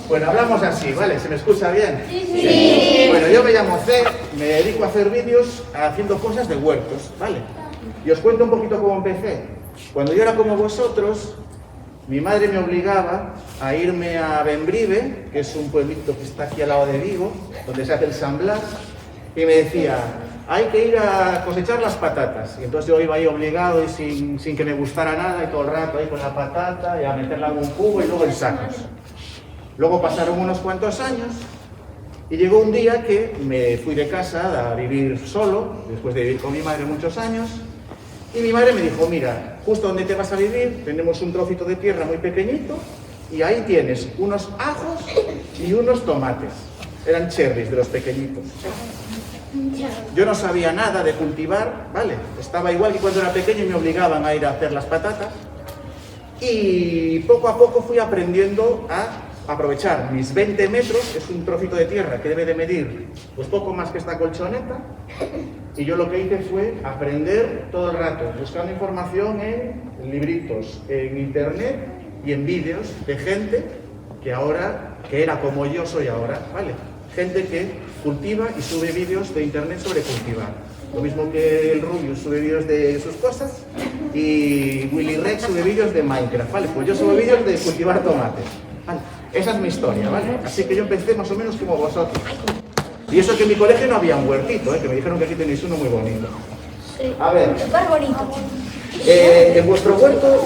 Bueno, hablamos así, ¿vale? ¿Se me escucha bien? Sí. Bueno, yo me llamo C, me dedico a hacer vídeos haciendo cosas de huertos, ¿vale? Y os cuento un poquito cómo empecé. Cuando yo era como vosotros, mi madre me obligaba a irme a Bembrive, que es un pueblito que está aquí al lado de Vigo, donde se hace el San Blas, y me decía, hay que ir a cosechar las patatas. Y entonces yo iba ahí obligado y sin que me gustara nada, y todo el rato ahí con la patata, y a meterla en un cubo y luego en sacos. Luego pasaron unos cuantos años, y llegó un día que me fui de casa a vivir solo, después de vivir con mi madre muchos años, y mi madre me dijo, mira, justo donde te vas a vivir, tenemos un trocito de tierra muy pequeñito, y ahí tienes unos ajos y unos tomates. Eran cherries de los pequeñitos. Yo no sabía nada de cultivar, ¿vale? Estaba igual que cuando era pequeño y me obligaban a ir a hacer las patatas. Y poco a poco fui aprendiendo a aprovechar mis 20 metros, es un trocito de tierra que debe de medir pues poco más que esta colchoneta, y yo lo que hice fue aprender todo el rato, buscando información en libritos, en internet y en vídeos de gente que era como yo soy ahora, ¿vale? Gente que cultiva y sube vídeos de internet sobre cultivar. Lo mismo que el Rubius sube vídeos de sus cosas y Willy Rex sube vídeos de Minecraft, ¿vale? Pues yo subo vídeos de cultivar tomates, ¿vale? Esa es mi historia, ¿vale? Así que yo empecé más o menos como vosotros. Y eso que en mi colegio no había un huertito, que me dijeron que aquí tenéis uno muy bonito. A ver, Súper bonito. en vuestro huerto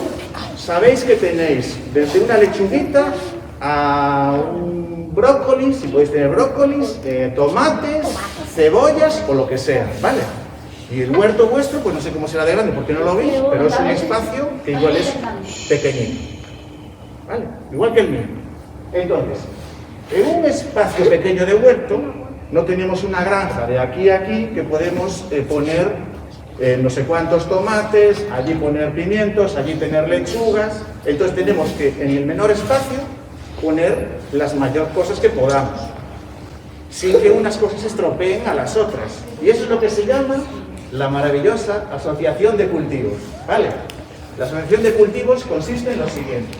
sabéis que tenéis desde una lechuguita a un brócoli, si podéis tener brócolis, tomates, cebollas o lo que sea, ¿vale? Y el huerto vuestro, pues no sé cómo será de grande porque no lo veis, pero es un espacio que igual es pequeñito, ¿vale? Igual que el mío. Entonces, en un espacio pequeño de huerto, no tenemos una granja de aquí a aquí que podemos poner no sé cuántos tomates, allí poner pimientos, allí tener lechugas. Entonces tenemos que en el menor espacio poner las mayores cosas que podamos, sin que unas cosas estropeen a las otras. Y eso es lo que se llama la maravillosa asociación de cultivos, ¿vale? La asociación de cultivos consiste en lo siguiente.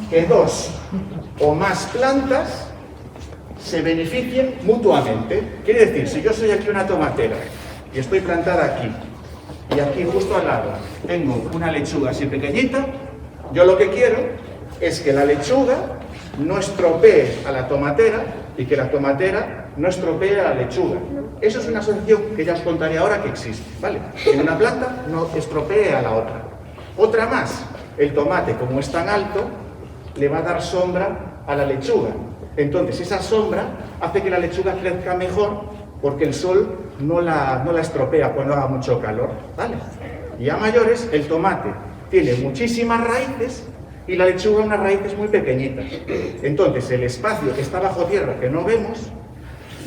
Que dos o más plantas se beneficien mutuamente. Quiere decir, si yo soy aquí una tomatera y estoy plantada aquí, y aquí justo al lado tengo una lechuga así pequeñita, yo lo que quiero es que la lechuga no estropee a la tomatera y que la tomatera no estropee a la lechuga. Eso es una asociación que ya os contaré ahora que existe, ¿vale? Que una planta no estropee a la otra. Otra más, el tomate, como es tan alto, le va a dar sombra a la lechuga. Entonces esa sombra hace que la lechuga crezca mejor porque el sol no la estropea cuando haga mucho calor, ¿vale? Y a mayores, el tomate tiene muchísimas raíces y la lechuga unas raíces muy pequeñitas. Entonces el espacio que está bajo tierra que no vemos,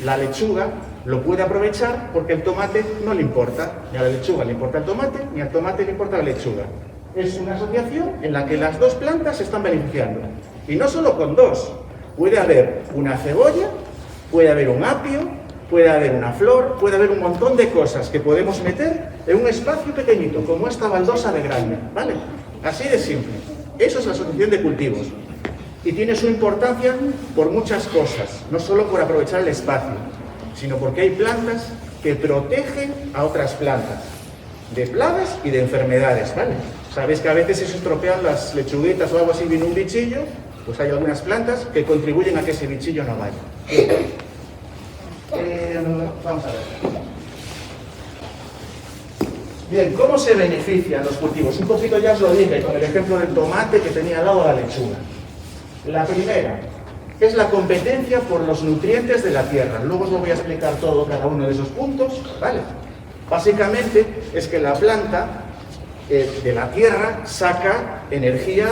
la lechuga lo puede aprovechar porque el tomate no le importa. Ni a la lechuga le importa el tomate, ni al tomate le importa la lechuga. Es una asociación en la que las dos plantas se están beneficiando. Y no solo con dos. Puede haber una cebolla, puede haber un apio, puede haber una flor, puede haber un montón de cosas que podemos meter en un espacio pequeñito, como esta baldosa de grande, ¿vale? Así de simple. Eso es la asociación de cultivos. Y tiene su importancia por muchas cosas, no solo por aprovechar el espacio, sino porque hay plantas que protegen a otras plantas de plagas y de enfermedades, ¿vale? Sabéis que a veces se estropean las lechuguitas o algo así, viene un bichillo, pues hay algunas plantas que contribuyen a que ese bichillo no vaya. Vamos a ver. Bien, ¿cómo se benefician los cultivos? Un poquito ya os lo dije con el ejemplo del tomate que tenía al lado de la lechuga. La primera es la competencia por los nutrientes de la tierra. Luego os lo voy a explicar todo, cada uno de esos puntos, ¿vale? Básicamente es que la planta de la tierra saca energía,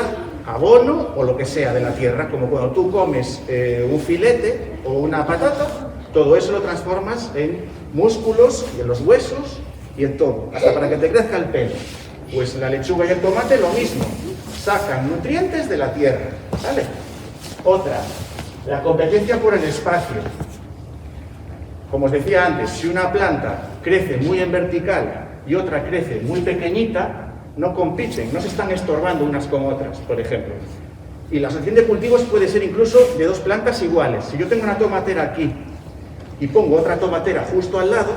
abono o lo que sea de la tierra, como cuando tú comes un filete o una patata, todo eso lo transformas en músculos y en los huesos y en todo, hasta para que te crezca el pelo. Pues la lechuga y el tomate lo mismo, sacan nutrientes de la tierra, ¿vale? Otra, la competencia por el espacio. Como os decía antes, si una planta crece muy en vertical y otra crece muy pequeñita, no compiten, no se están estorbando unas con otras, por ejemplo. Y la asociación de cultivos puede ser incluso de dos plantas iguales. Si yo tengo una tomatera aquí y pongo otra tomatera justo al lado,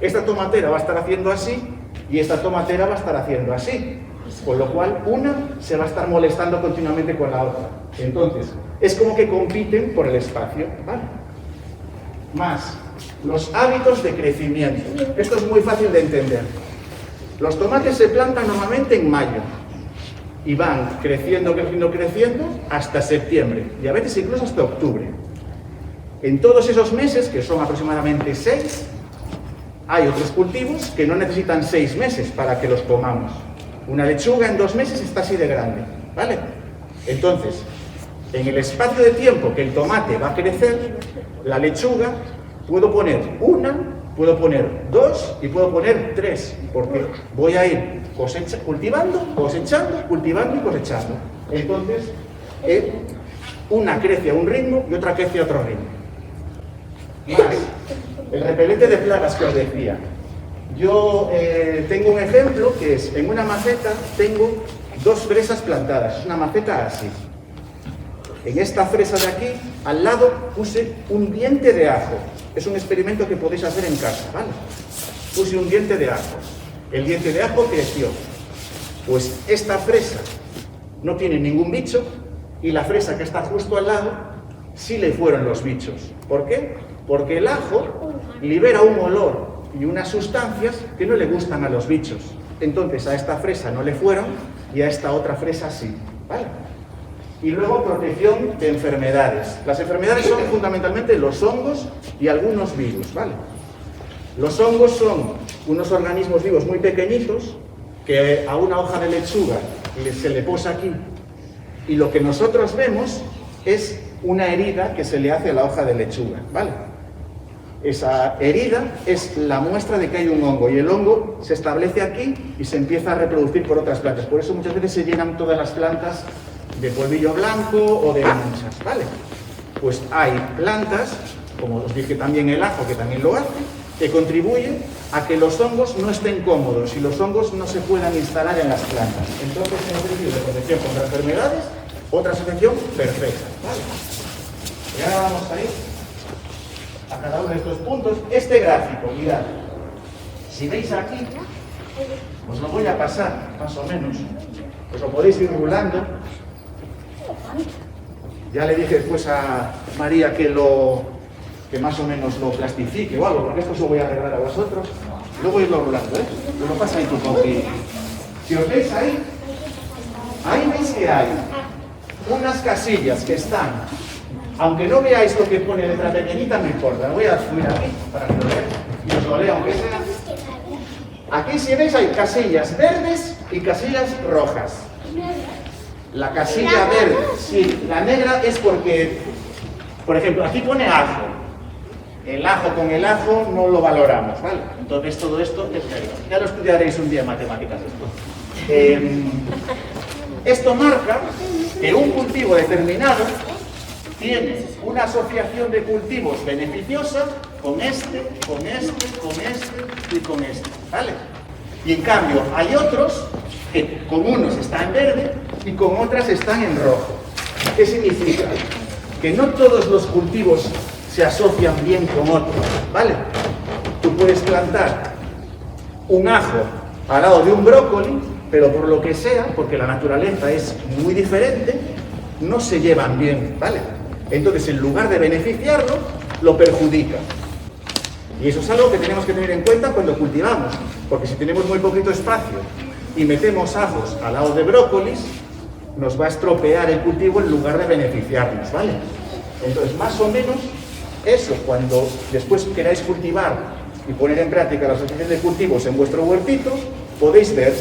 esta tomatera va a estar haciendo así y esta tomatera va a estar haciendo así. Con lo cual, una se va a estar molestando continuamente con la otra. Entonces, es como que compiten por el espacio, ¿vale? Más, los hábitos de crecimiento. Esto es muy fácil de entender. Los tomates se plantan normalmente en mayo y van creciendo, creciendo, creciendo hasta septiembre y a veces incluso hasta octubre. En todos esos meses, que son aproximadamente 6, hay otros cultivos que no necesitan 6 meses para que los comamos. Una lechuga en 2 meses está así de grande, ¿vale? Entonces, en el espacio de tiempo que el tomate va a crecer, la lechuga puedo poner 1, puedo poner 2 y puedo poner 3, porque voy a ir cultivando, cosechando, cultivando y cosechando. Entonces, una crece a un ritmo y otra crece a otro ritmo. Más, el repelente de plagas que os decía. Yo tengo un ejemplo que es, en una maceta tengo 2 fresas plantadas, es una maceta así. En esta fresa de aquí, al lado, puse un diente de ajo. Es un experimento que podéis hacer en casa, ¿vale? Puse un diente de ajo. El diente de ajo creció. Pues esta fresa no tiene ningún bicho y la fresa que está justo al lado sí le fueron los bichos. ¿Por qué? Porque el ajo libera un olor y unas sustancias que no le gustan a los bichos. Entonces a esta fresa no le fueron y a esta otra fresa sí, ¿vale? Y luego protección de enfermedades. Las enfermedades son fundamentalmente los hongos y algunos virus, ¿vale? Los hongos son unos organismos vivos muy pequeñitos que a una hoja de lechuga se le posa aquí y lo que nosotros vemos es una herida que se le hace a la hoja de lechuga, ¿vale? Esa herida es la muestra de que hay un hongo y el hongo se establece aquí y se empieza a reproducir por otras plantas. Por eso muchas veces se llenan todas las plantas de polvillo blanco o de manchas, ¿vale? Pues hay plantas, como os dije también el ajo, que también lo hace, que contribuyen a que los hongos no estén cómodos y los hongos no se puedan instalar en las plantas. Entonces, en el sentido de protección contra enfermedades, otra asociación perfecta, ¿vale? Y ahora vamos a ir a cada uno de estos puntos. Este gráfico, mirad, si veis aquí, os lo voy a pasar, más o menos, os lo podéis ir rulando. Ya le dije después a María que más o menos lo plastifique o algo, porque esto os lo voy a arreglar a vosotros. Luego irlo rulando, ¿eh? Lo pasa ahí tu copia. Si os veis ahí veis que hay unas casillas que están, aunque no veáis lo que pone letra pequeñita, no importa. Lo voy a subir aquí para que lo veáis y os lo lea aunque sea. Aquí si veis hay casillas verdes y casillas rojas. La casilla verde, sí, la negra es porque, por ejemplo, aquí pone ajo. El ajo con el ajo no lo valoramos, ¿vale? Entonces todo esto es negro. Ya lo estudiaréis un día en matemáticas esto. Esto marca que un cultivo determinado tiene una asociación de cultivos beneficiosa con este, con este, con este y con este, ¿vale? Y en cambio hay otros que con unos están en verde y con otras están en rojo. ¿Qué significa? Que no todos los cultivos se asocian bien con otros, ¿vale? Tú puedes plantar un ajo al lado de un brócoli, pero por lo que sea, porque la naturaleza es muy diferente, no se llevan bien, ¿vale? Entonces, en lugar de beneficiarlo, lo perjudica. Y eso es algo que tenemos que tener en cuenta cuando cultivamos, porque si tenemos muy poquito espacio y metemos ajos al lado de brócolis, nos va a estropear el cultivo en lugar de beneficiarnos, ¿vale? Entonces, más o menos, eso, cuando después queráis cultivar y poner en práctica la asociación de cultivos en vuestro huertito, podéis ver,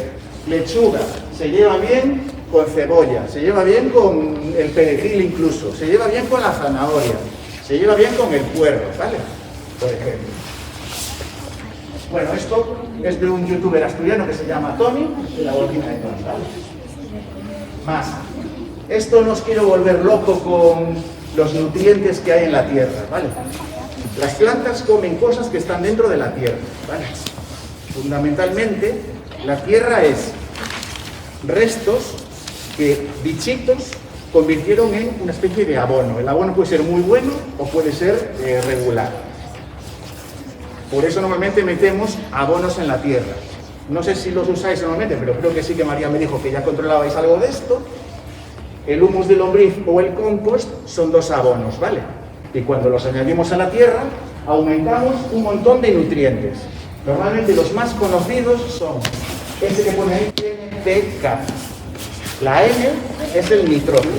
lechuga se lleva bien con cebolla, se lleva bien con el perejil incluso, se lleva bien con la zanahoria, se lleva bien con el puerro, ¿vale? Por ejemplo. Bueno, esto es de un youtuber asturiano que se llama Tony, de la bolquina de Tony, ¿vale? Más. Esto no os quiero volver loco con los nutrientes que hay en la tierra, ¿vale? Las plantas comen cosas que están dentro de la tierra, ¿vale? Fundamentalmente, la tierra es restos que bichitos convirtieron en una especie de abono. El abono puede ser muy bueno o puede ser regular. Por eso normalmente metemos abonos en la tierra. No sé si los usáis normalmente, pero creo que sí, que María me dijo que ya controlabais algo de esto. El humus de lombriz o el compost son dos abonos, ¿vale? Y cuando los añadimos a la tierra, aumentamos un montón de nutrientes. Normalmente los más conocidos son ese que pone ahí, NPK. La N es el nitrógeno.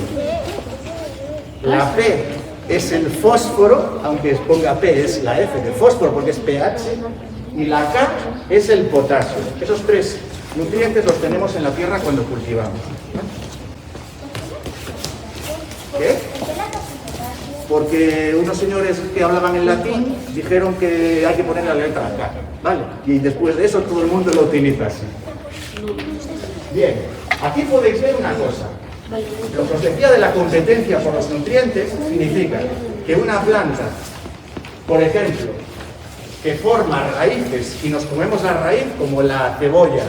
La P es el fósforo, aunque ponga P, es la F de fósforo porque es pH. Y la K es el potasio. Esos tres nutrientes los tenemos en la tierra cuando cultivamos. ¿Qué? Porque unos señores que hablaban en latín dijeron que hay que poner la letra K, ¿vale? Y después de eso todo el mundo lo utiliza así. Bien, aquí podéis ver una cosa. Lo que os decía de la competencia por los nutrientes significa que una planta, por ejemplo, que forma raíces y nos comemos la raíz, como la cebolla,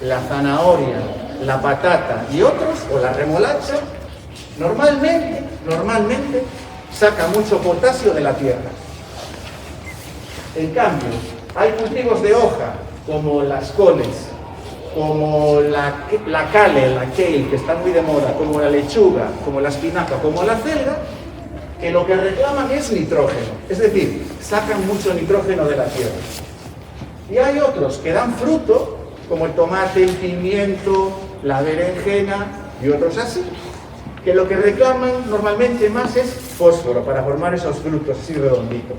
la zanahoria, la patata y otros, o la remolacha, normalmente saca mucho potasio de la tierra. En cambio, hay cultivos de hoja, como las coles, como la kale, que está muy de moda, como la lechuga, como la espinaca, como la acelga, que lo que reclaman es nitrógeno, es decir, sacan mucho nitrógeno de la tierra. Y hay otros que dan fruto, como el tomate, el pimiento, la berenjena y otros así, que lo que reclaman normalmente más es fósforo para formar esos frutos así redonditos.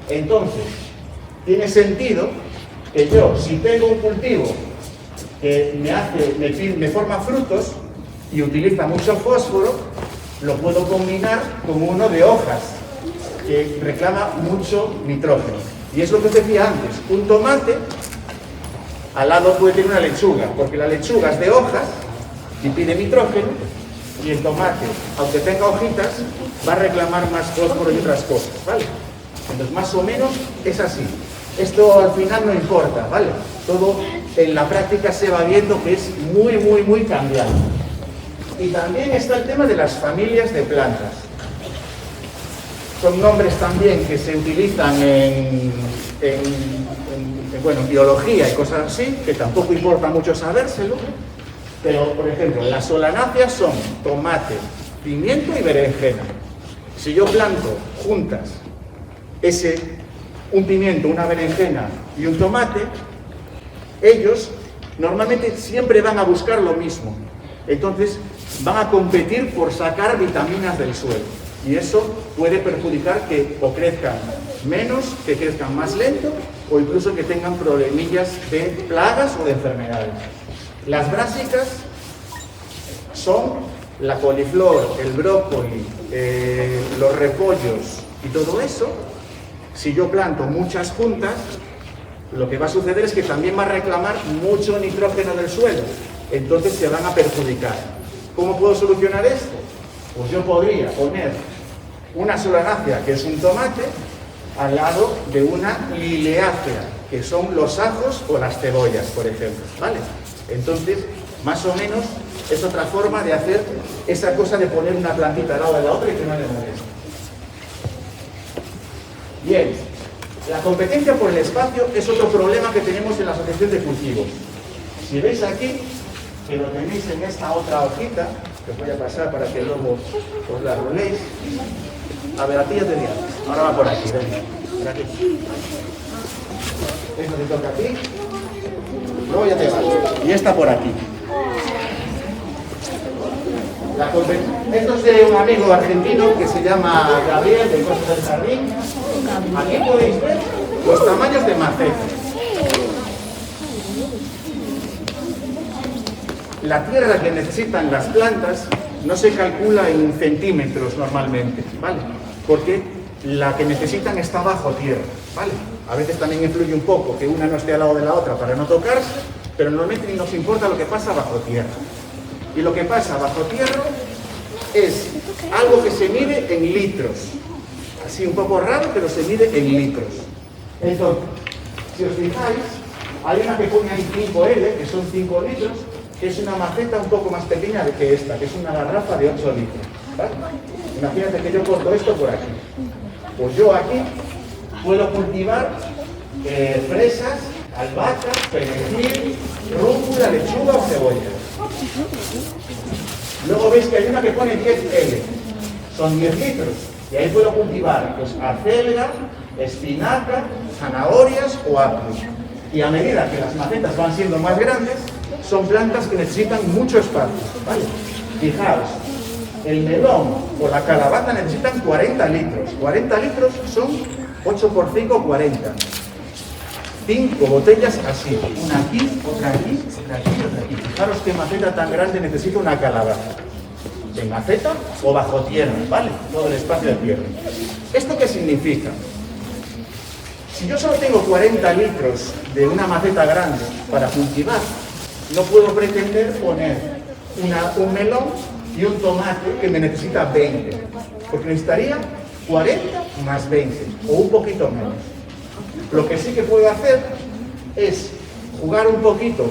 Entonces, tiene sentido que yo, si tengo un cultivo que me forma frutos y utiliza mucho fósforo, lo puedo combinar con uno de hojas que reclama mucho nitrógeno. Y es lo que os decía antes, un tomate al lado puede tener una lechuga, porque la lechuga es de hojas y pide nitrógeno, y el tomate, aunque tenga hojitas, va a reclamar más fósforo y otras cosas, ¿vale? Entonces, más o menos es así. Esto al final no importa, ¿vale? Todo en la práctica se va viendo que es muy cambiante. Y también está el tema de las familias de plantas. Son nombres también que se utilizan en biología y cosas así, que tampoco importa mucho sabérselo. Pero, por ejemplo, las solanáceas son tomate, pimiento y berenjena. Si yo planto juntas un pimiento, una berenjena y un tomate, ellos normalmente siempre van a buscar lo mismo. Entonces, van a competir por sacar vitaminas del suelo. Y eso puede perjudicar que o crezcan menos, que crezcan más lento, o incluso que tengan problemillas de plagas o de enfermedades. Las brásicas son la coliflor, el brócoli, los repollos y todo eso. Si yo planto muchas juntas, lo que va a suceder es que también va a reclamar mucho nitrógeno del suelo. Entonces se van a perjudicar. ¿Cómo puedo solucionar esto? Pues yo podría poner una solanácea, que es un tomate, al lado de una liliácea, que son los ajos o las cebollas, por ejemplo, ¿vale? Entonces, más o menos, es otra forma de hacer esa cosa de poner una plantita al lado de la otra y que no le moleste. Bien, la competencia por el espacio es otro problema que tenemos en la asociación de cultivos. Si veis aquí, que lo tenéis en esta otra hojita, que os voy a pasar para que luego os la roléis. A ver, a ti ya te digo. Ahora va por aquí, ven. Por aquí. Esto te toca a ti. Luego ya te vas. Y esta por aquí. Esto es de un amigo argentino que se llama Gabriel, de Cosas del Jardín. Aquí podéis ver los tamaños de maceta. La tierra que necesitan las plantas no se calcula en centímetros normalmente, ¿vale? Porque la que necesitan está bajo tierra, ¿vale? A veces también influye un poco que una no esté al lado de la otra para no tocarse, pero normalmente ni nos importa lo que pasa bajo tierra. Y lo que pasa bajo tierra es algo que se mide en litros. Así un poco raro, pero se mide en litros. Entonces, si os fijáis, hay una que pone ahí 5L, que son 5 litros, es una maceta un poco más pequeña que esta, que es una garrafa de 8 litros. ¿Vale? Imagínate que yo corto esto por aquí. Pues yo aquí puedo cultivar fresas, albahacas, perejil, rúcula, lechuga o cebolla. Luego veis que hay una que pone 10L, son 10 litros. Y ahí puedo cultivar pues, acelga, espinaca, zanahorias o apio. Y a medida que las macetas van siendo más grandes, son plantas que necesitan mucho espacio. ¿Vale? Fijaos, el melón o la calabaza necesitan 40 litros. 40 litros son 8 por 5, 40. 5 botellas así, una aquí, otra aquí, otra aquí, otra aquí. Fijaros qué maceta tan grande necesita una calabaza. En maceta o bajo tierra, ¿vale? Todo el espacio de tierra. ¿Esto qué significa? Si yo solo tengo 40 litros de una maceta grande para cultivar, no puedo pretender poner un melón y un tomate que me necesita 20, porque necesitaría 40 más 20, o un poquito menos. Lo que sí que puedo hacer es jugar un poquito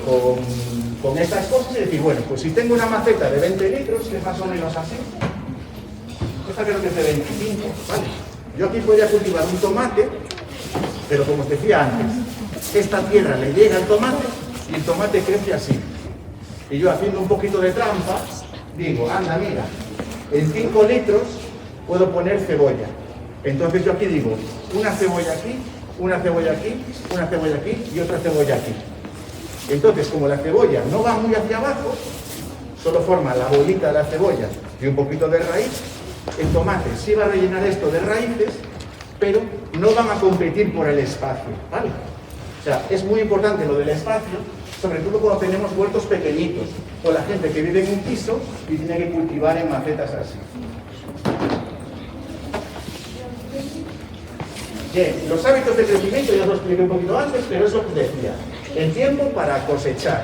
con estas cosas y decir, bueno, pues si tengo una maceta de 20 litros, que es más o menos así, esta creo que es de 25, ¿vale? Yo aquí podría cultivar un tomate, pero como os decía antes, esta tierra le llega al tomate y el tomate crece así. Y yo haciendo un poquito de trampa, digo, anda, mira, en 5 litros puedo poner cebolla. Entonces yo aquí digo, una cebolla aquí, una cebolla aquí, una cebolla aquí y otra cebolla aquí. Entonces, como la cebolla no va muy hacia abajo, solo forma la bolita de la cebolla y un poquito de raíz, el tomate sí va a rellenar esto de raíces, pero no van a competir por el espacio, ¿vale? O sea, es muy importante lo del espacio, sobre todo cuando tenemos huertos pequeñitos, o la gente que vive en un piso y tiene que cultivar en macetas así. Bien, los hábitos de crecimiento ya os lo expliqué un poquito antes, pero es lo que decía. El tiempo para cosechar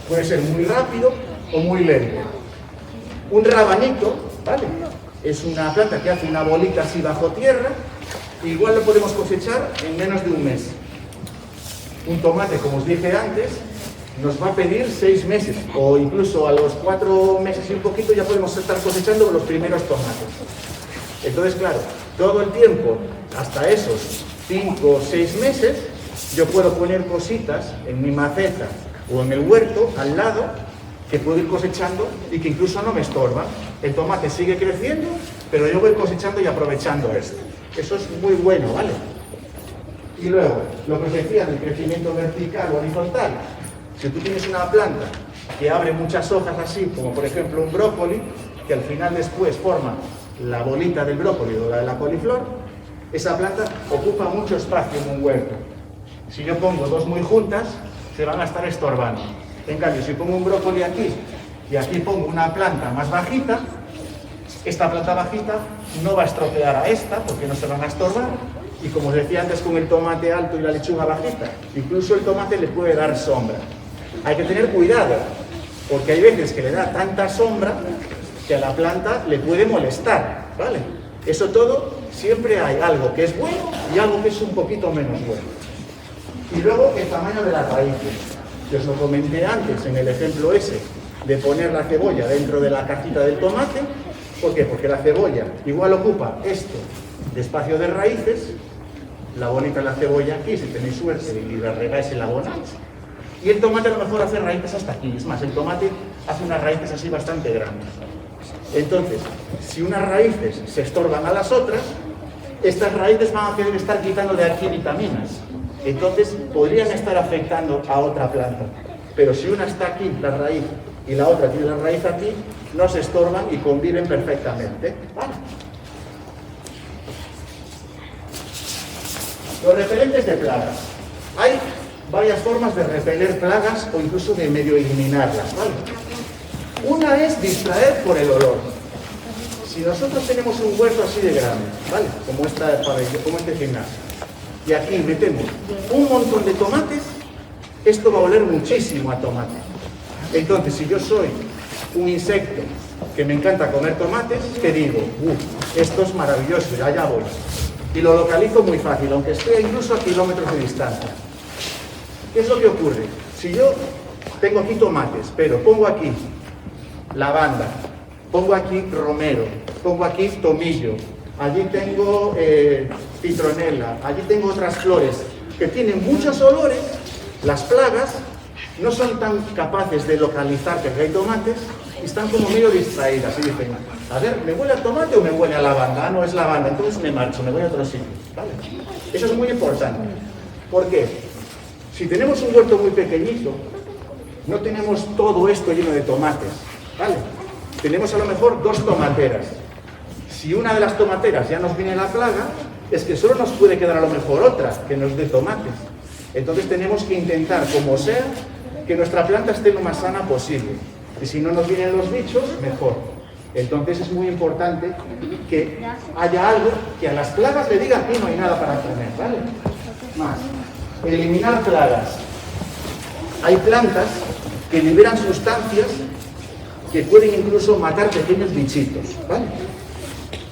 puede ser muy rápido o muy lento. Un rabanito, ¿vale? Es una planta que hace una bolita así bajo tierra, igual lo podemos cosechar en menos de un mes. Un tomate, como os dije antes, nos va a pedir 6 meses, o incluso a los 4 meses y un poquito ya podemos estar cosechando los primeros tomates. Entonces, claro, todo el tiempo, hasta esos 5 o 6 meses, yo puedo poner cositas en mi maceta o en el huerto al lado que puedo ir cosechando y que incluso no me estorba. El tomate sigue creciendo, pero yo voy cosechando y aprovechando esto. Eso es muy bueno, ¿vale? Y luego, lo que os decía del crecimiento vertical o horizontal. Si tú tienes una planta que abre muchas hojas así, como por ejemplo un brócoli, que al final después forma la bolita del brócoli o la de la coliflor, esa planta ocupa mucho espacio en un huerto. Si yo pongo dos muy juntas, se van a estar estorbando. En cambio, si pongo un brócoli aquí y aquí pongo una planta más bajita, esta planta bajita no va a estropear a esta porque no se van a estorbar. Y como os decía antes con el tomate alto y la lechuga bajita, incluso el tomate le puede dar sombra. Hay que tener cuidado, porque hay veces que le da tanta sombra que a la planta le puede molestar, ¿vale? Eso todo, siempre hay algo que es bueno y algo que es un poquito menos bueno. Y luego el tamaño de las raíces. Yo os lo comenté antes en el ejemplo ese, de poner la cebolla dentro de la cajita del tomate. ¿Por qué? Porque la cebolla igual ocupa esto de espacio de raíces, la bolita de la cebolla aquí, si tenéis suerte y la regáis y la abonáis. Y el tomate a lo mejor hace raíces hasta aquí. Es más, el tomate hace unas raíces así bastante grandes. Entonces, si unas raíces se estorban a las otras, estas raíces van a querer estar quitando de aquí vitaminas. Entonces, podrían estar afectando a otra planta. Pero si una está aquí, la raíz, y la otra tiene la raíz aquí, no se estorban y conviven perfectamente. ¿Vale? Los repelentes de plagas. Hay varias formas de repeler plagas o incluso de medio eliminarlas, ¿vale? Una es distraer por el olor. Si nosotros tenemos un huerto así de grande, ¿vale? Como este gimnasio, y aquí metemos un montón de tomates, esto va a oler muchísimo a tomate. Entonces, si yo soy un insecto que me encanta comer tomates, ¿qué digo? Esto es maravilloso, allá voy. Y lo localizo muy fácil, aunque esté incluso a kilómetros de distancia. ¿Qué es lo que ocurre? Si yo tengo aquí tomates, pero pongo aquí lavanda, pongo aquí romero, pongo aquí tomillo, allí tengo citronela, allí tengo otras flores que tienen muchos olores. Las plagas no son tan capaces de localizar que hay tomates y están como medio distraídas y dicen, a ver, ¿me huele a tomate o me huele a lavanda? Ah, no es lavanda, entonces me marcho, me voy a otro sitio, ¿vale? Eso es muy importante. ¿Por qué? Si tenemos un huerto muy pequeñito, no tenemos todo esto lleno de tomates, ¿vale? Tenemos a lo mejor 2 tomateras. Si una de las tomateras ya nos viene la plaga, es que solo nos puede quedar a lo mejor otra que nos dé tomates. Entonces tenemos que intentar, como sea, que nuestra planta esté lo más sana posible. Y si no nos vienen los bichos, mejor. Entonces es muy importante que haya algo que a las plagas le diga, aquí no hay nada para comer, ¿vale? Más. Eliminar plagas. Hay plantas que liberan sustancias que pueden incluso matar pequeños bichitos, ¿vale?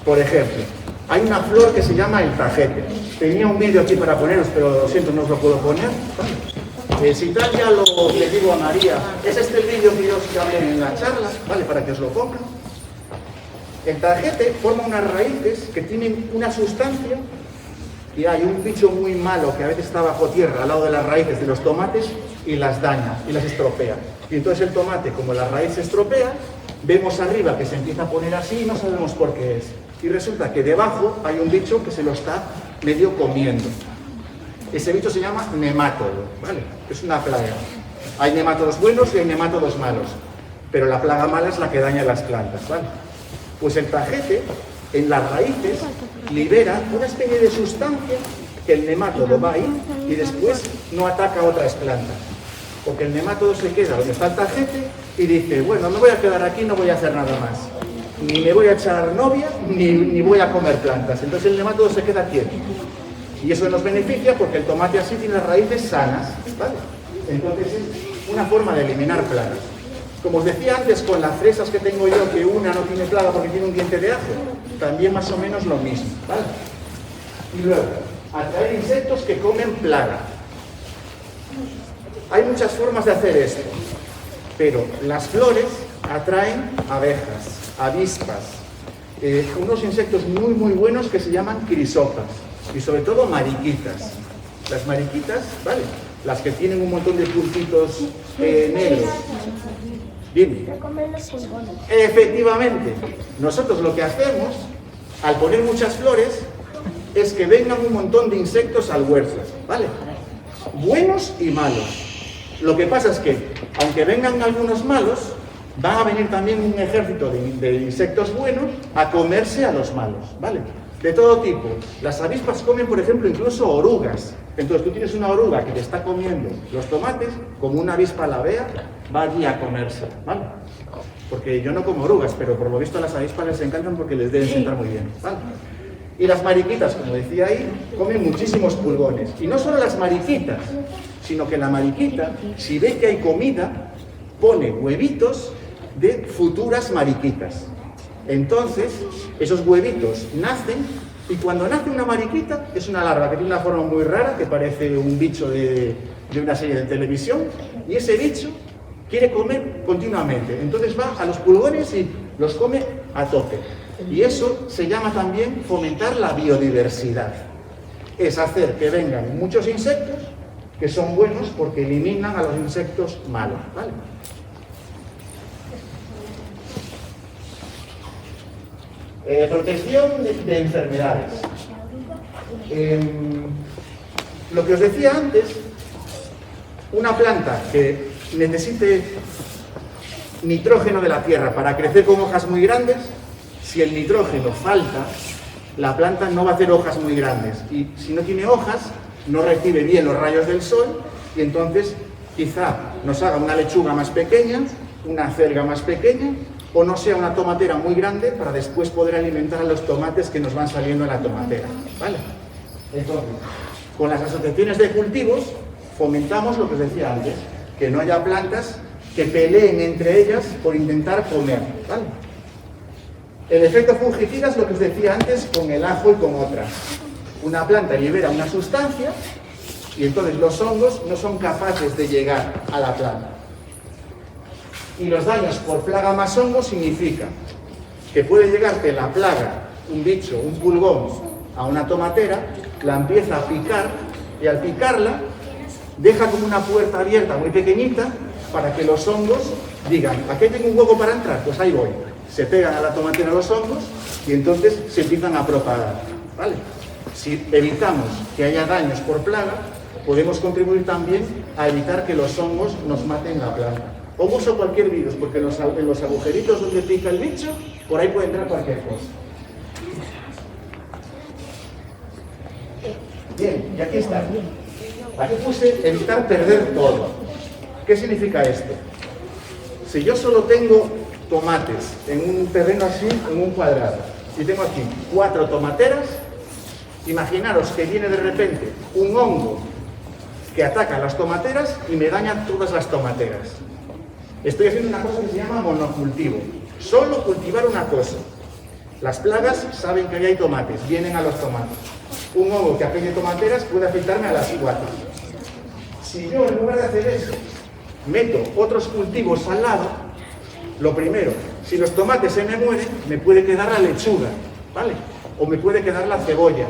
Por ejemplo, hay una flor que se llama el tajete. Tenía un vídeo aquí para poneros, pero lo siento, no os lo puedo poner, ¿vale? Si tal ya le digo a María, es este el vídeo que yo os hablé en la charla, ¿vale? Para que os lo pongan. El tajete forma unas raíces que tienen una sustancia y hay un bicho muy malo que a veces está bajo tierra, al lado de las raíces de los tomates, y las daña, y las estropea. Y entonces el tomate, como la raíz se estropea, vemos arriba que se empieza a poner así y no sabemos por qué es. Y resulta que debajo hay un bicho que se lo está medio comiendo. Ese bicho se llama nemátodo, ¿vale? Es una plaga. Hay nemátodos buenos y hay nemátodos malos, pero la plaga mala es la que daña las plantas, ¿vale? Pues el tajete, en las raíces, libera una especie de sustancia que el nemátodo va ahí y después no ataca a otras plantas. Porque el nemátodo se queda donde está el tajete y dice, bueno, me voy a quedar aquí, no voy a hacer nada más. Ni me voy a echar novia, ni voy a comer plantas. Entonces el nemátodo se queda quieto. Y eso nos beneficia porque el tomate así tiene las raíces sanas, ¿vale? Entonces es una forma de eliminar plagas. Como os decía antes, con las fresas que tengo yo, que una no tiene plaga porque tiene un diente de ajo, también más o menos lo mismo, ¿vale? Y luego, atraer insectos que comen plaga. Hay muchas formas de hacer esto, pero las flores atraen abejas, avispas, unos insectos muy buenos que se llaman crisopas y sobre todo mariquitas. Las mariquitas, ¿vale? Las que tienen un montón de puntitos negros. Bien. Efectivamente, nosotros lo que hacemos al poner muchas flores es que vengan un montón de insectos al huerto, ¿vale? Buenos y malos. Lo que pasa es que, aunque vengan algunos malos, va a venir también un ejército de insectos buenos a comerse a los malos, ¿vale? De todo tipo. Las avispas comen, por ejemplo, incluso orugas. Entonces tú tienes una oruga que te está comiendo los tomates, como una avispa la vea, va allí a comerse, ¿vale? Porque yo no como orugas, pero por lo visto a las avispas les encantan porque les deben sentar muy bien, ¿vale? Y las mariquitas, como decía ahí, comen muchísimos pulgones. Y no solo las mariquitas, sino que la mariquita, si ve que hay comida, pone huevitos de futuras mariquitas. Entonces, esos huevitos nacen, y cuando nace una mariquita, es una larva que tiene una forma muy rara, que parece un bicho de una serie de televisión, y ese bicho quiere comer continuamente. Entonces va a los pulgones y los come a tope. Y eso se llama también fomentar la biodiversidad. Es hacer que vengan muchos insectos que son buenos porque eliminan a los insectos malos, ¿vale? Protección de enfermedades. Lo que os decía antes, una planta que necesite nitrógeno de la tierra para crecer con hojas muy grandes, si el nitrógeno falta, la planta no va a hacer hojas muy grandes. Y si no tiene hojas, no recibe bien los rayos del sol y entonces quizá nos haga una lechuga más pequeña, una acelga más pequeña, o no sea una tomatera muy grande para después poder alimentar a los tomates que nos van saliendo en la tomatera, ¿vale? Entonces, con las asociaciones de cultivos fomentamos lo que os decía antes, que no haya plantas que peleen entre ellas por intentar comer, ¿vale? El efecto fungicida es lo que os decía antes con el ajo y con otras. Una planta libera una sustancia y entonces los hongos no son capaces de llegar a la planta. Y los daños por plaga más hongo significa que puede llegarte la plaga, un bicho, un pulgón, a una tomatera, la empieza a picar y al picarla deja como una puerta abierta muy pequeñita para que los hongos digan, ¿aquí tengo un hueco para entrar? Pues ahí voy. Se pegan a la tomatera los hongos y entonces se empiezan a propagar, ¿vale? Si evitamos que haya daños por plaga, podemos contribuir también a evitar que los hongos nos maten la planta. Hongos o cualquier virus, porque en los agujeritos donde pica el bicho, por ahí puede entrar cualquier cosa. Bien, y aquí está. Aquí puse evitar perder todo. ¿Qué significa esto? Si yo solo tengo tomates en un terreno así, en un cuadrado, y tengo aquí 4 tomateras, imaginaros que viene de repente un hongo que ataca las tomateras y me daña todas las tomateras. Estoy haciendo una cosa que se llama monocultivo. Solo cultivar una cosa. Las plagas saben que ahí hay tomates, vienen a los tomates. Un hongo que afecte tomateras puede afectarme a las 4. Si yo, en lugar de hacer eso, meto otros cultivos al lado, lo primero, si los tomates se me mueren, me puede quedar la lechuga, ¿vale? O me puede quedar la cebolla.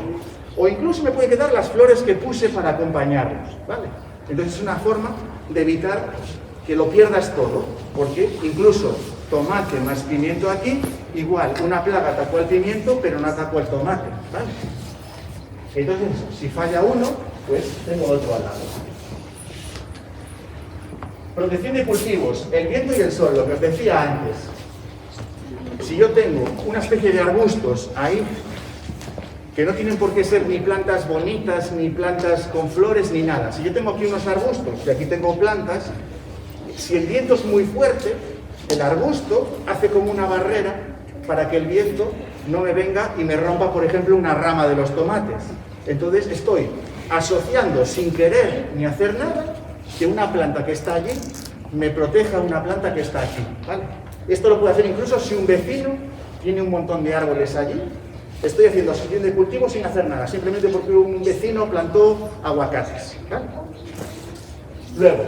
O incluso me puede quedar las flores que puse para acompañarlos, ¿vale? Entonces es una forma de evitar que lo pierdas todo, porque incluso tomate más pimiento aquí, igual una plaga atacó al pimiento, pero no atacó al tomate, ¿vale? Entonces, si falla uno, pues tengo otro al lado. Protección de cultivos, el viento y el sol, lo que os decía antes. Si yo tengo una especie de arbustos ahí, que no tienen por qué ser ni plantas bonitas, ni plantas con flores, ni nada. Si yo tengo aquí unos arbustos y aquí tengo plantas, si el viento es muy fuerte, el arbusto hace como una barrera para que el viento no me venga y me rompa, por ejemplo, una rama de los tomates. Entonces estoy asociando sin querer ni hacer nada que una planta que está allí me proteja a una planta que está aquí, ¿vale? Esto lo puedo hacer incluso si un vecino tiene un montón de árboles allí. Estoy haciendo asociación de cultivo sin hacer nada, simplemente porque un vecino plantó aguacates, ¿vale? Luego,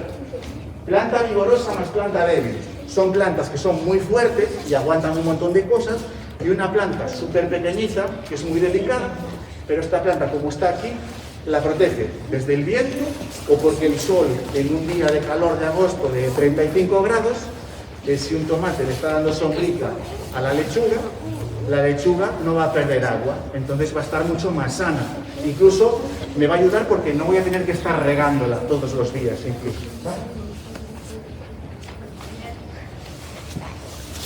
planta vigorosa más planta débil. Son plantas que son muy fuertes y aguantan un montón de cosas, y una planta súper pequeñita, que es muy delicada, pero esta planta, como está aquí, la protege desde el viento o porque el sol, en un día de calor de agosto de 35 grados, si un tomate le está dando sombrita a la lechuga no va a perder agua, entonces va a estar mucho más sana. Incluso me va a ayudar porque no voy a tener que estar regándola todos los días, incluso, ¿vale?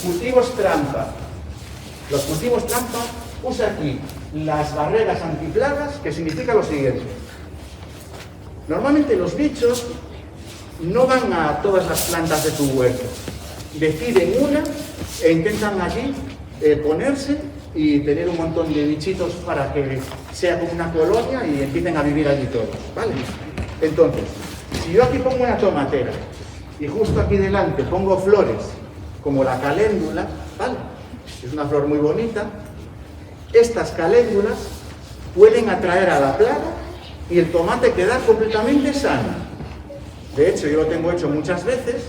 Cultivos trampa. Los cultivos trampa, usa aquí las barreras antiplagas, que significa lo siguiente. Normalmente los bichos no van a todas las plantas de tu huerto. Deciden una e intentan allí ponerse y tener un montón de bichitos para que sea como una colonia y empiecen a vivir allí todos, ¿vale? Entonces, si yo aquí pongo una tomatera y justo aquí delante pongo flores como la caléndula, ¿vale? Es una flor muy bonita. Estas caléndulas pueden atraer a la plaga y el tomate queda completamente sano. De hecho, yo lo tengo hecho muchas veces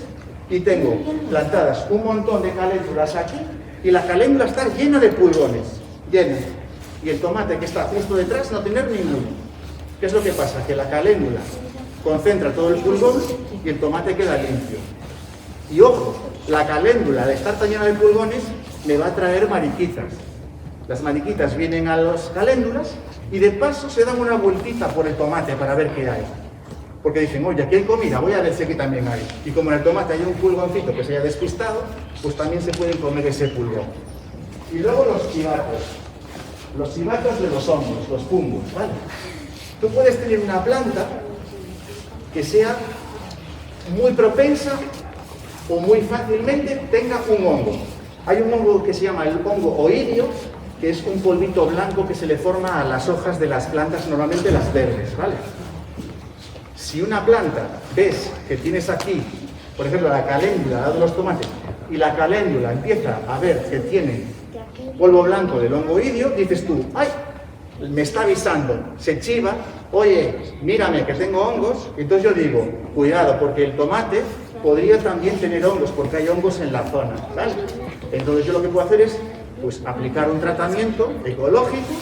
y tengo plantadas un montón de caléndulas aquí y la caléndula está llena de pulgones, llena. Y el tomate que está justo detrás no tener ninguno. ¿Qué es lo que pasa? Que la caléndula concentra todo el pulgón y el tomate queda limpio. Y ojo, la caléndula, al estar tan llena de pulgones, me va a traer mariquitas. Las mariquitas vienen a las caléndulas y de paso se dan una vueltita por el tomate para ver qué hay. Porque dicen, oye, aquí hay comida, voy a ver si aquí también hay. Y como en el tomate hay un pulgoncito que se haya despistado, pues también se pueden comer ese pulgón. Y luego los chivatos. Los chivatos de los hongos, los fungos, ¿vale? Tú puedes tener una planta que sea muy propensa o muy fácilmente tenga un hongo. Hay un hongo que se llama el hongo oidio, que es un polvito blanco que se le forma a las hojas de las plantas, normalmente las verdes, ¿vale? Si una planta ves que tienes aquí, por ejemplo, la caléndula, al lado de los tomates, y la caléndula empieza a ver que tiene polvo blanco del hongo oidio, dices tú, ¡ay! Me está avisando, se chiva, oye, mírame que tengo hongos, y entonces yo digo, cuidado, porque el tomate podría también tener hongos, porque hay hongos en la zona, ¿vale? Entonces yo lo que puedo hacer es pues, aplicar un tratamiento ecológico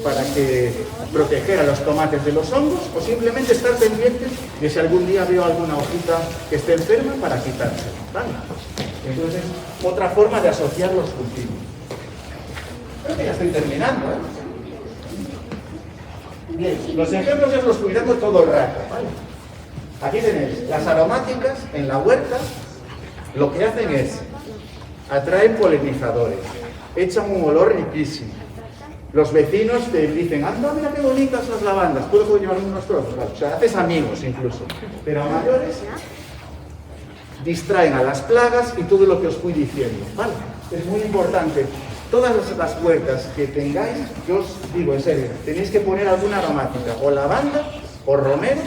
para que proteger a los tomates de los hongos, o simplemente estar pendiente de si algún día veo alguna hojita que esté enferma para quitársela, ¿vale? Entonces, otra forma de asociar los cultivos. Creo que ya estoy terminando, ¿eh? Bien, los ejemplos ya los cuidando todo el rato, ¿vale? Aquí tenéis las aromáticas en la huerta, lo que hacen es atraen polinizadores, echan un olor riquísimo. Los vecinos te dicen, anda, mira qué bonitas las lavandas, ¿puedo llevar unos trozos? Vale, o sea, haces amigos incluso. Pero a mayores distraen a las plagas y todo lo que os fui diciendo, ¿vale? Es muy importante. Todas las huertas que tengáis, yo os digo en serio, tenéis que poner alguna aromática, o lavanda, o romero,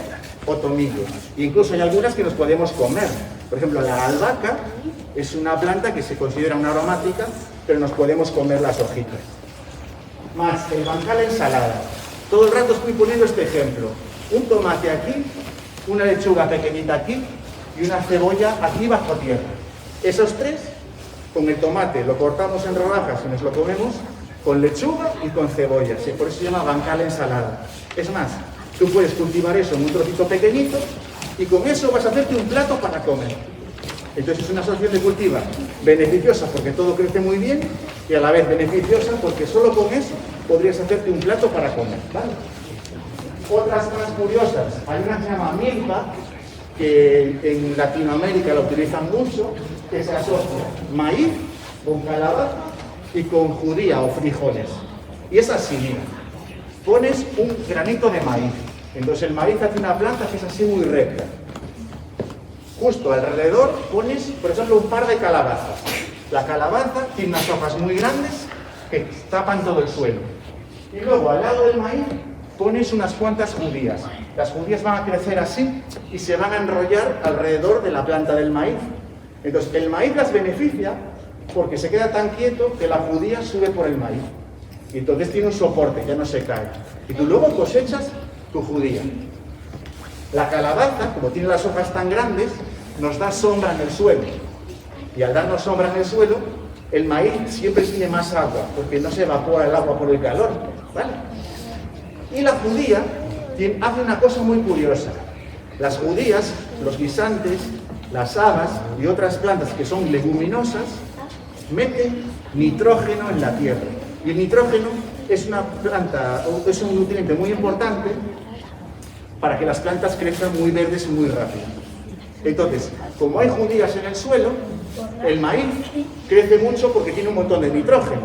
o tomillo. E incluso hay algunas que nos podemos comer. Por ejemplo, la albahaca es una planta que se considera una aromática, pero nos podemos comer las hojitas. Más el bancal ensalada. Todo el rato estoy poniendo este ejemplo. Un tomate aquí, una lechuga pequeñita aquí y una cebolla aquí bajo tierra. Esos tres, con el tomate lo cortamos en rodajas y nos lo comemos, con lechuga y con cebolla. Sí, por eso se llama bancal ensalada. Es más, tú puedes cultivar eso en un trocito pequeñito y con eso vas a hacerte un plato para comer. Entonces es una asociación de cultivos beneficiosa porque todo crece muy bien y a la vez beneficiosa porque solo con eso podrías hacerte un plato para comer, ¿vale? Otras más curiosas, hay una que se llama milpa, que en Latinoamérica la utilizan mucho, que se asocia maíz con calabaza y con judía o frijoles. Y es así, mira, pones un granito de maíz, entonces el maíz hace una planta que es así muy recta. Justo alrededor pones, por ejemplo, un par de calabazas. La calabaza tiene unas hojas muy grandes que tapan todo el suelo. Y luego al lado del maíz pones unas cuantas judías. Las judías van a crecer así y se van a enrollar alrededor de la planta del maíz. Entonces el maíz las beneficia porque se queda tan quieto que la judía sube por el maíz. Y entonces tiene un soporte, ya no se cae. Y tú luego cosechas tu judía. La calabaza, como tiene las hojas tan grandes, nos da sombra en el suelo. Y al darnos sombra en el suelo, el maíz siempre tiene más agua, porque no se evapora el agua por el calor, ¿vale? Y la judía hace una cosa muy curiosa. Las judías, los guisantes, las habas y otras plantas que son leguminosas, meten nitrógeno en la tierra. Y el nitrógeno es una planta, es un nutriente muy importante para que las plantas crezcan muy verdes y muy rápido. Entonces, como hay judías en el suelo, el maíz crece mucho porque tiene un montón de nitrógeno.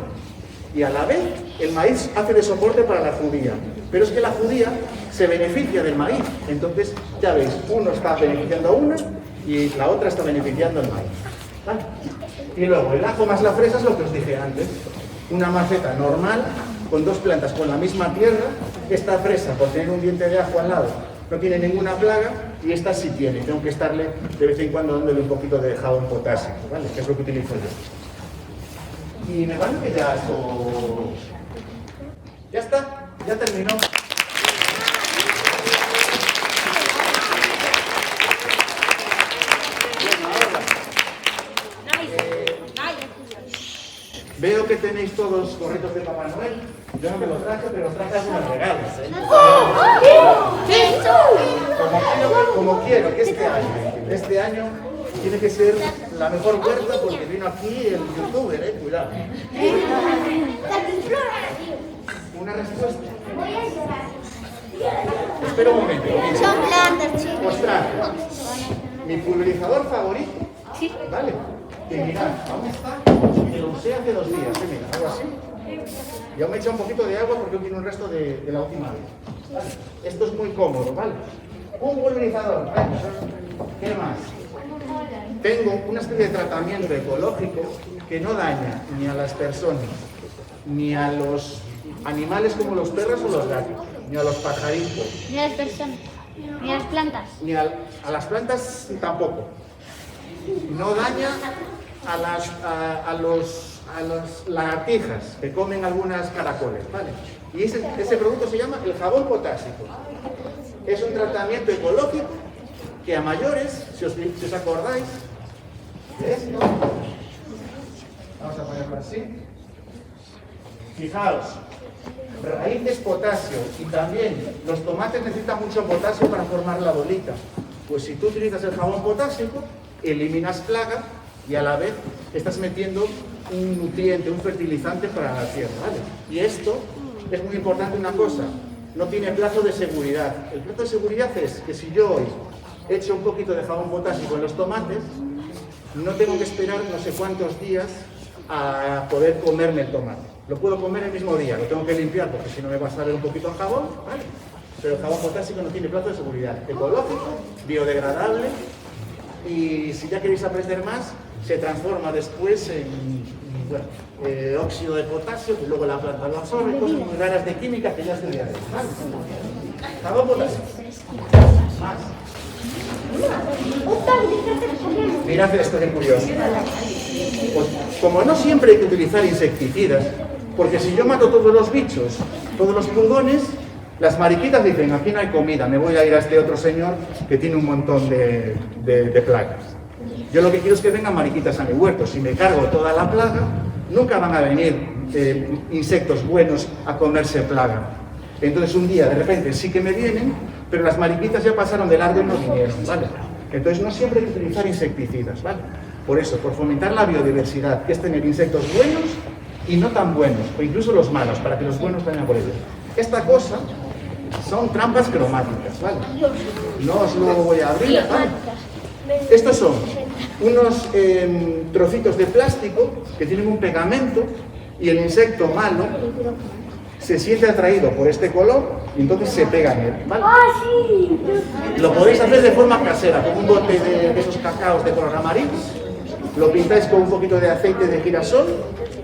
Y a la vez, el maíz hace de soporte para la judía. Pero es que la judía se beneficia del maíz. Entonces, ya veis, uno está beneficiando a una y la otra está beneficiando al maíz, ¿vale? Y luego, el ajo más la fresa es lo que os dije antes. Una maceta normal, con dos plantas con la misma tierra. Esta fresa, por tener un diente de ajo al lado, no tiene ninguna plaga, y esta sí tiene. Tengo que estarle de vez en cuando dándole un poquito de jabón potásico, ¿vale? Que es lo que utilizo yo. Y me parece que ya esto... Ya está, ya terminó. Veo que tenéis todos gorritos de Papá Noel. Yo no me los traje, pero os traje algunos regalos, ¿eh? Como quiero que este año tiene que ser la mejor huerta porque vino aquí el youtuber, cuidado. Una respuesta. Espera un momento. Son plantas, chicos. Os traje mi pulverizador favorito, ¿vale? Que mirad, aún está, que lo usé hace 2 días, mira, algo así. Y aún me he echado un poquito de agua porque aún tiene un resto de la última vez. ¿Vale? Esto es muy cómodo, ¿vale? Un pulverizador, ¿vale? ¿Qué más? Tengo una especie de tratamiento ecológico que no daña ni a las personas, ni a los animales como los perros o los gatos, ni a los pajaritos. Ni a las personas, ni a las plantas. Ni a las plantas tampoco. No daña a las lagartijas que comen algunas caracoles, ¿vale? Y ese producto se llama el jabón potásico. Es un tratamiento ecológico que a mayores, si os acordáis de esto, vamos a ponerlo así. Fijaos, raíces, potasio, y también los tomates necesitan mucho potasio para formar la bolita. Pues si tú utilizas el jabón potásico, eliminas plaga y a la vez estás metiendo un nutriente, un fertilizante para la tierra, ¿vale? Y esto es muy importante, una cosa, no tiene plazo de seguridad. El plazo de seguridad es que si yo hoy echo un poquito de jabón potásico en los tomates, no tengo que esperar no sé cuántos días a poder comerme el tomate. Lo puedo comer el mismo día, lo tengo que limpiar porque si no me va a salir un poquito de jabón, ¿vale? Pero el jabón potásico no tiene plazo de seguridad. Ecológico, biodegradable, y si ya queréis aprender más, se transforma después en óxido de potasio, que luego la planta lo absorbe, cosas muy raras de química que ya estudiaremos, ¿vale? Jabón potásico. Más. Mirad esto, que curioso. Pues, como no siempre hay que utilizar insecticidas, porque si yo mato todos los bichos, todos los pulgones, las mariquitas dicen, aquí no hay comida, me voy a ir a este otro señor que tiene un montón de plagas. Yo lo que quiero es que vengan mariquitas a mi huerto. Si me cargo toda la plaga, nunca van a venir insectos buenos a comerse plaga. Entonces un día, de repente, sí que me vienen, pero las mariquitas ya pasaron de largo y no vinieron, ¿vale? Entonces no siempre hay que utilizar insecticidas, ¿vale? Por eso, por fomentar la biodiversidad, que es tener insectos buenos y no tan buenos, o incluso los malos, para que los buenos vayan por ellos. Esta cosa son trampas cromáticas, ¿vale? No os lo voy a abrir, ¿vale? Estos son unos trocitos de plástico que tienen un pegamento y el insecto malo se siente atraído por este color y entonces se pega en él, ¿vale? Lo podéis hacer de forma casera, con un bote de esos cacaos de color amarillo, lo pintáis con un poquito de aceite de girasol,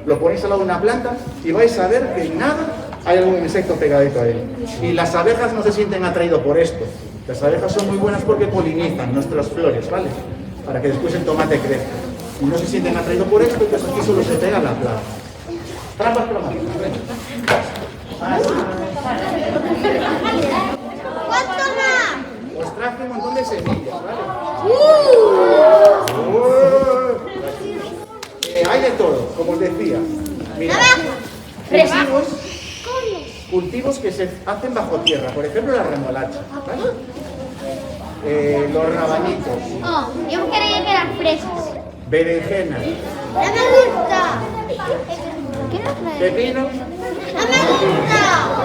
lo ponéis al lado de una planta y vais a ver que en nada hay algún insecto pegadito a él. Y las abejas no se sienten atraídos por esto. Las abejas son muy buenas porque polinizan nuestras flores, ¿vale? Para que después el tomate crezca. Y no se sienten atraídos por esto, pues aquí solo se pega la plaga. Trampas cromáticas, ¿Cuánto más? Os traje un montón de semillas, ¿vale? Hay de todo, como os decía. Mirad, cultivos que se hacen bajo tierra, por ejemplo la remolacha, ¿vale? Los rabanitos. Oh, yo creía que eran fresas. Berenjenas. ¡No me gusta! ¿Qué nos trae? Pepino. ¡No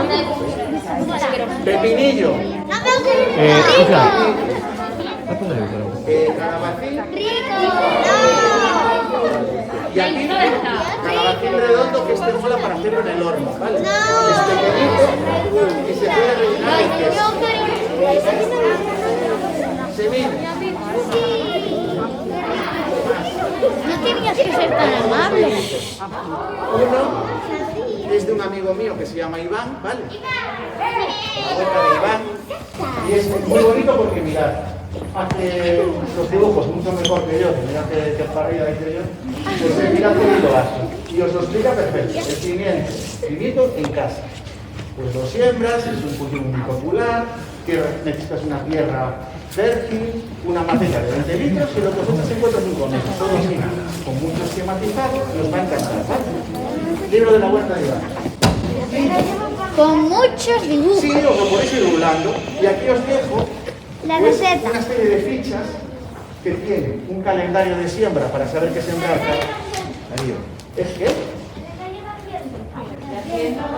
me gusta! Pepinillo. ¡No me gusta! Calabacín. ¡Rico! Y aquí calabacín redondo, que este mola para hacerlo en el horno, ¿vale? ¡No! Es pequeñito y se puede rellenar de queso. Semillas. No tenías que ser tan amable. Uno es de un amigo mío que se llama Iván, ¿vale? La huerta de Iván. Y es muy bonito porque mirad, hace los dibujos mucho mejor que yo, que mirad que para arriba hice yo, pues mirad cómo lo hace. Y os lo explica perfecto. El pimiento en casa. Pues lo siembras, es un cultivo muy popular, necesitas una tierra fértil, una maceta de 20 litros y lo que vosotros encuentras un conejo, todo sin nada, con mucho esquematizado, nos va a encantar, ¿vale? Libro de la huerta de Iván. Con muchos dibujos. Sí, os lo podéis ir rulando y aquí os dejo La pues, receta. una serie de fichas que tiene un calendario de siembra para saber qué sembrar. ¿Es qué?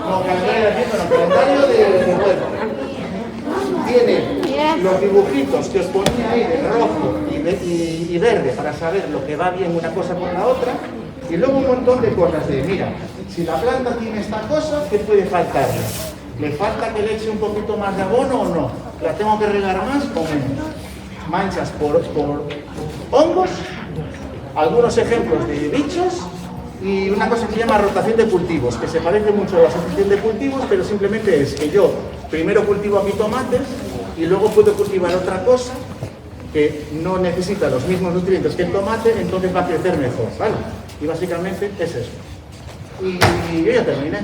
No, calendario de tiempo, no, calendario de huerto. Tiene los dibujitos que os ponía ahí de rojo y verde para saber lo que va bien una cosa con la otra, y luego un montón de cosas de, mira, si la planta tiene esta cosa, ¿qué puede faltarle? ¿Le falta que le eche un poquito más de abono o no? ¿La tengo que regar más o menos? Manchas por hongos, algunos ejemplos de bichos y una cosa que se llama rotación de cultivos, que se parece mucho a la asociación de cultivos, pero simplemente es que yo primero cultivo aquí tomates y luego puedo cultivar otra cosa que no necesita los mismos nutrientes que el tomate, entonces va a crecer mejor, ¿vale? Y básicamente es eso. Y yo ya terminé.